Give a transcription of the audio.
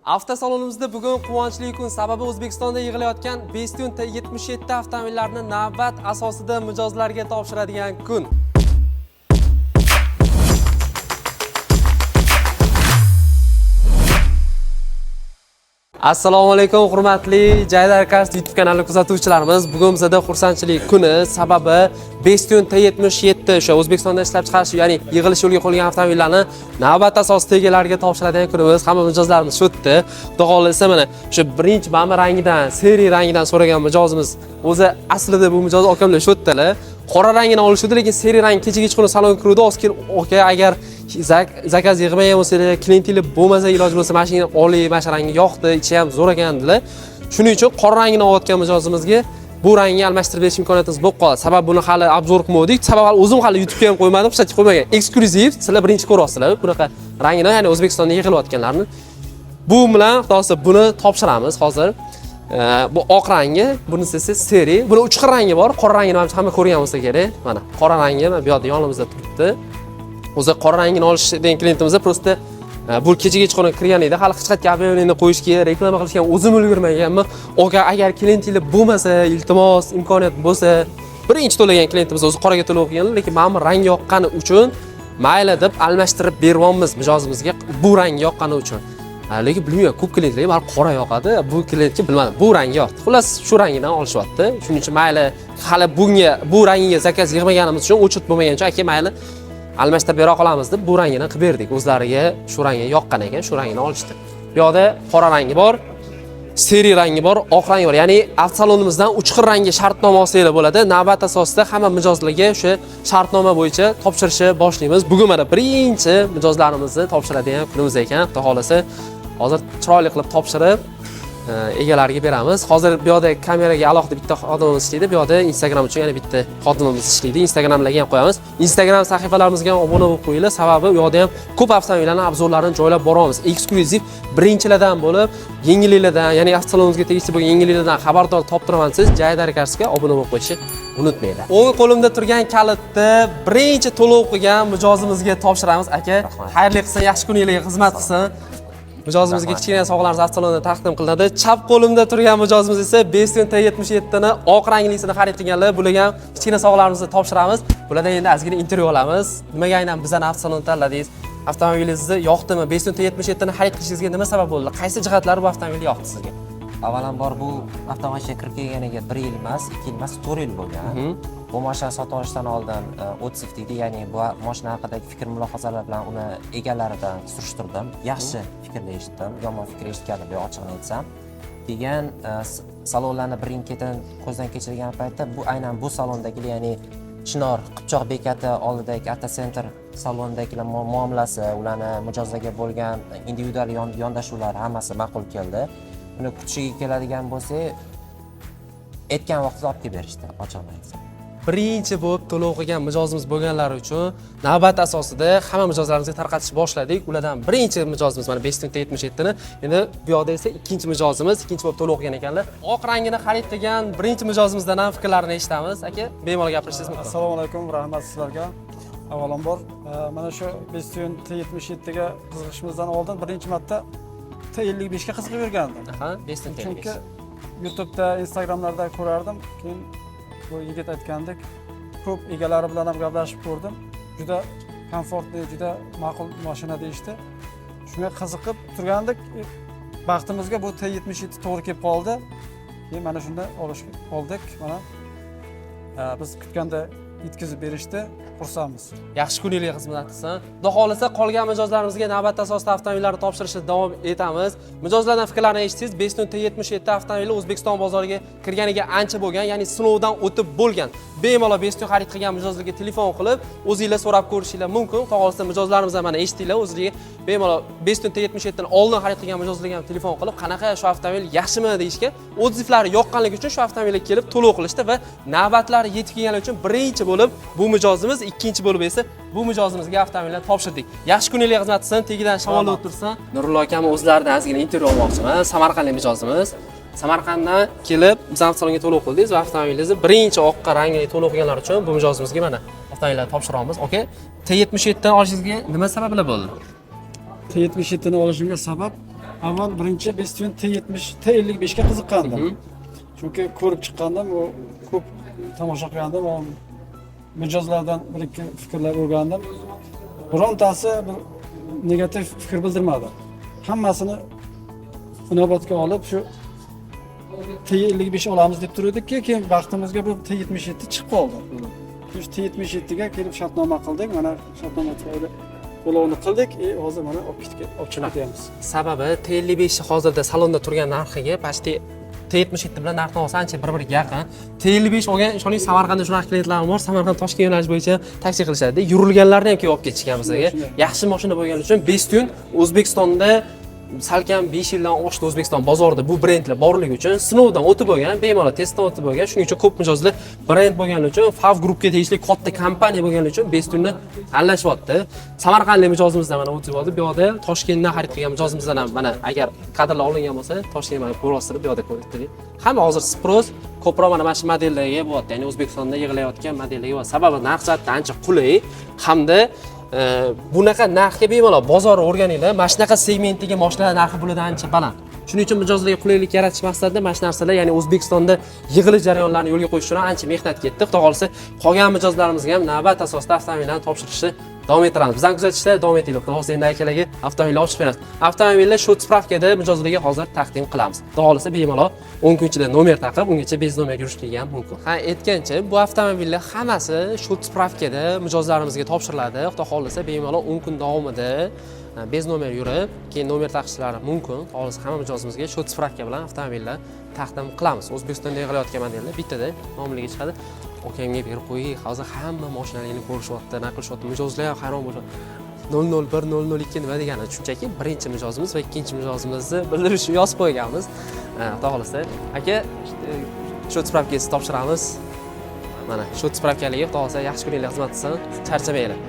Avtosalonimizda bugun quvonchli kun, sababi O'zbekistonda yig'ilayotgan Bestune T77 avtomobillarini navbat asosida mijozlarga topshiradigan kun. Assalomu alaykum hurmatli Jaydar Cars YouTube kanali kuzatuvchilarimiz. Bugun bizda xursandchilik kuni, sababi Bestune T77 o'sha O'zbekistonda ishlab chiqarish, ya'ni yig'ilish yo'lga qo'yilgan avtomobillarni navbat asosida egalariga topshiradigan kunimiz. Hamma mijozlarimiz shu yerda. Xudo xolisa mana o'sha birinchi bami rangidan, seriya rangidan so'ragan mijozimiz o'zi aslida bu mijoz okamlar shu yerdalar. Qora rangini olishdi, lekin seriya rang kecha kechqurun salonga kiruvdi. Oskar aka agar zakaz yig'magan bo'lsa, klientingiz bo'lmasa, iloji bo'lsa mashina oliy, mana rangi yoqdi, ichi ham zo'r ekandilar. Shuning uchun qora rangini olayotgan mijozimizga bu rangni almashtirib berish imkoniyatimiz bo'lib qoldi. Sabab buni hali obzor qilmadik. Sabab o'zim hali YouTube'ga ham qo'ymadim, ko'rsatib qo'ymagan. Eksklyuziv, sizlar birinchi ko'ryapsizlar bunaqa rangini, ya'ni O'zbekistonda yig'ilayotganlarni. Bu bilan xudosa buni topshiramiz hozir. Bu oq rangi, bunisi esa seriya. Buni uch xil rangi bor. Qora rangini hamma ko'rgan bo'lsa kerak. Mana qora rangi mana bu yerda yonimizda turibdi. O'zi qora rangini olish degan klientimizda prosta bu kecha kechqurun kirgan edi. Hali hech qanday ob'yavleniya qo'yishga, reklama qilishga o'zim ulgurmaganman. Agar klientingiz bo'lmasa, iltimos, imkoniyat bo'lsa, birinchi to'lagan klientimiz o'zi qoraga to'lab qo'ygan, lekin mana bu rang yoqqani uchun mayli deb almashtirib beryapmiz mijozimizga bu rang yoqqani uchun. Lekin bilmayman, ko'p klientlar mana qora yoqadi, bu klientga bilmadim, bu rang yoqdi. Xullas shu rangidan olishyapti. Shuning uchun mayli hali bunga bu rangiga zakaz yig'maganimiz uchun o'chirib bo'lmagan uchun aka mayli almashtirib bera qolamiz deb bu rangini qilib berdik. O'zlariga shu rangga yoqqan ekan, shu rangini olishdi. Bu yoqda qora rangi bor, seriya rangi bor, oq rangi bor. Ya'ni avtosalonimizdan 3 xil rangga shartnoma olsanglar bo'ladi. Navbat asosida hamma mijozlarga o'sha shartnoma bo'yicha topshirishni boshlaymiz. Bugun mana birinchi mijozlarimizni topshiradigan kunimiz ekan. Xudo xolasa hozir chiroyli qilib topshirib egalariga beramiz. Hozir bu yoqda kameraga alohida bitta xodimimiz ishlaydi. Bu yoqda Instagram uchun yana bitta xodimimiz ishlaydi. Instagramlarga ham qo'yamiz. Instagram sahifalarimizga ham obuna bo'lib qo'yinglar. Sababi u yoqda ham ko'p avtomobillarning obzorlarini joylab boramiz. Eksklyuziv birinchilardan bo'lib, yengilliklardan, ya'ni avtosalonimizga tegishli bo'lgan yengilliklardan xabardor toptiraman siz. Jaydar Carsga obuna bo'lib qo'yishni unutmanglar. O'ng qo'limda turgan kalitni birinchi to'lov qilgan mijozimizga topshiramiz. Aka, xayrli qilsin, yaxshi kuningizga xizmat qilsin. Mijozimizga kichkina sovg'alarni avtosalonda taqdim qilinadi. Chap qo'limda turgan mijozimiz esa Bestune T77 ni oq ranglisini xarid qilganlar. Bularga ham kichkina sovg'alarimizni topshiramiz. Bulardan endi ozgina intervyu olamiz. Nimaga aynan bizani avtosalonni tanladingiz? Avtomobilingizni yoqdimi? Bestune T77 ni xarid qilishingizga nima sabab bo'ldi? Qaysi jihatlari bu avtomobil yoqdi sizga? Avvalambor bu avtomashina kirib kelganiga 1 yil emas, 2 yil emas, 4 yil bo'lgan. Bu mashinani sotib olishdan oldin otsiv deydi, ya'ni bu mashina haqidagi fikr mulohazalar bilan uni egalaridan surishtirdim. Yaxshi fikrlar eshitdim, yomon fikr eshitganim yo'q, ochig'ini aytsam. Keyin salonlarni birin-ketin ko'zdan kechirgan paytda bu aynan bu salondagi, ya'ni Chinor Qipchoq bekati oldidagi Avtocenter salonidagilar muomalasi, ularni mijozlarga bo'lgan individual yondashuvlar hammasi ma'qul keldi. Uni kutishiga keladigan bo'lsak, aytgan vaqtida olib kelib berishdi, ochig'ini aytsam. Birinchi bo'lib to'lov qilgan mijozimiz bo'lganlari uchun navbat asosida hamma mijozlarimizga tarqatish boshladik. Ulardan birinchi mijozimiz mana Bestune T77 ni. Endi bu yoqda esa ikkinchi mijozimiz, ikkinchi bo'lib to'lov qilgan ekanlar. Oq rangini xarid qilgan birinchi mijozimizdan ham fikrlarini eshitamiz. Aka, bemalol gapirishingiz mumkin. Assalomu alaykum, rahmat sizlarga. Avvalambor, mana shu Bestune T77 ga qiziqishimizdan oldin birinchi marta T55 ga qiziqib yurgandim. Bestune T55. Chunki YouTube'da, Instagramlarda ko'rardim. Keyin bu yigit aytgandek, ko'p egalari bilan ham gaplashib ko'rdim. Juda komfortli, juda ma'qul mashina deyishdi. Shunga qiziqib turgandik. Baxtimizga bu T77 to'g'ri kelib qoldi. Keyin mana shunda olishga oldik. Mana biz kutganda yetkazib berishdi. Xursandmiz. Yaxshi kuningizga xizmat qilsin. Xudo xolisa qolgan mijozlarimizga navbat asosida avtomobillarni topshirishda davom etamiz. Mijozlardan fikrlarini eshitsangiz, Bestune T77 avtomobili O'zbekiston bozoriga kirganiga ancha bo'lgan, ya'ni sinovdan o'tib bo'lgan. Bemalol Bestune xarid qilgan mijozlarga telefon qilib, o'zingizlar so'rab ko'rishinglar mumkin. Xudo xolisa mijozlarimiz ham mana eshitdinglar, o'zlariga bemalol Bestune T77 ni oldin xarid qilgan mijozlarga ham telefon qilib, qanaqa shu avtomobil yaxshimi deyishga, odzivlari yoqqanligi uchun shu avtomobilga kelib to'lov qilishdi va navbatlari yetib kelganligi uchun birinchi bo'lib bu mijozimiz, ikkinchi bo'lib esa bu mijozimizga avtomobilni topshirdik. Yaxshi kuningizga xizmat qilsin, tegidan shamolda o'tirsin. Nurullo akam o'zlaridan ozgina intervyu olmoqchiman. Samarqandlik mijozimiz. Samarqanddan kelib biz avtosalonga to'lov qildik va avtomobilingizni birinchi oqqa rangli to'lov qilganlar uchun bu mijozimizga mana avtomobilni topshiramiz. Aka, T77 dan olishingizga nima sabablar bo'ldi? T77 ni olishimga sabab avval birinchi Bestune T70 T55 ga qiziqqandim. Chunki ko'rib chiqqandim, u ko'p tomosha qilgandim, mijozlardan bir ikki fikrlar o'rgandim. Birontasi bir negativ fikr bildirmadi. Hammasini inobatga olib shu T55 olamiz deb turdik-ki, keyin vaqtimizga bu T77 chiqib qoldi. Shu T77 ga kelib shartnoma qildik. Mana shartnoma tufayli to'lovni qildik. Hozir mana olib ketyapmiz. Sababi T55 hozirda salonda turgan narxiga почти T77 bilan narx-navosi ancha bir-biriga yaqin. T55 olgan ishoning Samarqandda shunaqa klientlarim bor. Samarqand Toshkent yo'nalish bo'yicha taksi qilishadi. Yurilganlarni ham kelib olib ketishgan bizga. Yaxshi mashina bo'lgani uchun Bestune O'zbekistonda salkam 5 yildan oshdi O'zbekiston bozorida bu brendlar borligi uchun sinovdan o'tib bo'lgan, bemalol testdan o'tib bo'lgan. Shuning uchun ko'p mijozlar brend bo'lgani uchun, Fav Groupga tegishli katta kompaniya bo'lgani uchun Bestune'ni allashyapti. Samarqandlik mijozimizdan mana o'tib oldi. Bu yerda Toshkentdan xarid qilgan mijozimizdan ham mana agar kadrlar olingan bo'lsa, Toshkentga mana ko'rasizlar, bu yerda ko'rdik. Hamma hozir sпрос ko'proq mana shu modellarga bo'lyapti. Ya'ni O'zbekistonda yig'ilayotgan modellarga va sababi narx jihatdan ancha qulay hamda bunaqa narxga bemalol bozorni o'rganinglar. Mana shunaqa segmentdagi mashinalar narxi bo'ladi ancha baland. Shuning uchun mijozlarga qulaylik yaratish maqsadida mana shu narsalar, ya'ni O'zbekistonda yig'ilish jarayonlarini yo'lga qo'yish uchun ancha mehnat ketdi. Xudo xolisa, qolgan mijozlarimizga ham navbat asosida avtomobillarni topshirishni davom ettiramiz. Bizdan kuzatishda davom etinglar. Xudo xolisa, endi akalarga avtomobillar ochib beramiz. Avtomobillar shu spravkada mijozlarga hozir taqdim qilamiz. Xudo xolisa, bemalol 10 kun ichida nomer taqib, ungacha bez nomer yurishligi ham mumkin. Ha, aytgancha, bu avtomobillar hammasi shu spravkada mijozlarimizga topshiriladi. Xudo xolisa, bemalol 10 kun davomida bez nomer yurib, keyin nomer taqishlari mumkin. Xolos hamma mijozimizga shu spravka bilan avtomobillar taqdim qilamiz. O'zbekistonda yig'ilayotgan modellar bittada nomligi chiqadi. Okamga berib qo'ying. Hozir hamma mashinalarni ko'rishyapti, naqlishyapti. Mijozlar ham hayron bo'ladi. 001 002 nima degani? Shunchaki birinchi mijozimiz va ikkinchi mijozimizni bildirish yozib qo'yganmiz. Xudo xolisa, aka shu spravkani topshiramiz. Mana shu spravkaliga xudo xolisa yaxshi kuninglar xizmat qilsin. Charchamanglar.